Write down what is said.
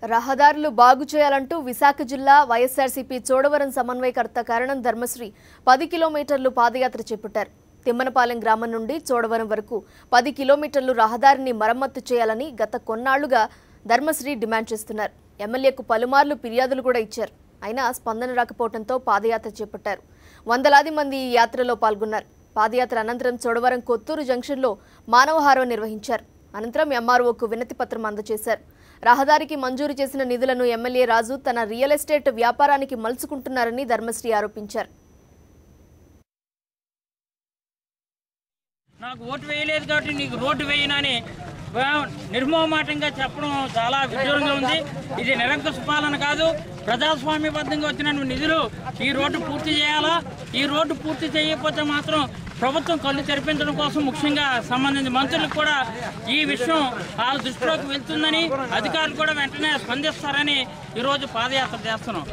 రహదారులు బాగు చేయాలంటూ విశాఖ జిల్లా వైఎస్ఆర్సీపీ చోడవరం సమన్వయకర్త కరణం ధర్మశ్రీ 10 కిలోమీటర్లు పాదయాత్ర చేపట్టారు. తిమ్మనపాలెం గ్రామం నుండి చోడవరం వరకు 10 కిలోమీటర్లు రహదారిని మరమ్మతు చేయాలని గత కొన్నాళ్లుగా ధర్మశ్రీ డిమాండ్ చేస్తున్నారు. ఎమ్మెల్యేకు పలుమార్లు ఫిర్యాదులు కూడా ఇచ్చారు. అయినా స్పందన రాకపోవడంతో పాదయాత్ర చేపట్టారు. వందలాది మంది ఈ యాత్రలో పాల్గొన్నారు. పాదయాత్ర అనంతరం చోడవరం కొత్తూరు జంక్షన్లో మానవహారం నిర్వహించారు. అనంతరం ఎంఆర్ఓకు వినతి పత్రం అందజేశారు. రహదారికి మంజూరు చేసిన నిధులను ఎమ్మెల్యే రాజు తన రియల్ ఎస్టేట్ వ్యాపారానికి మలుచుకుంటున్నారని ధర్మశ్రీ ఆరోపించారు. నాకు ఓటు వేయలేదు కాబట్టి నీకు రోడ్డు వేయనని నిర్మోహమాటంగా చెప్పడం చాలా విడ్డూరంగా ఉంది. ఇది నిరంకుశ పాలన కాదు. ప్రజాస్వామ్యబద్ధంగా వచ్చిన నిధులు ఈ రోడ్డు పూర్తి చేయాలా. ఈ రోడ్డు పూర్తి చేయకపోతే మాత్రం ప్రభుత్వం కళ్ళు తెరిపించడం కోసం ముఖ్యంగా సంబంధించిన మంత్రులకు కూడా ఈ విషయం వాళ్ళ దృష్టిలోకి వెళ్తుందని, అధికారులు కూడా వెంటనే స్పందిస్తారని ఈరోజు పాదయాత్ర చేస్తున్నాం.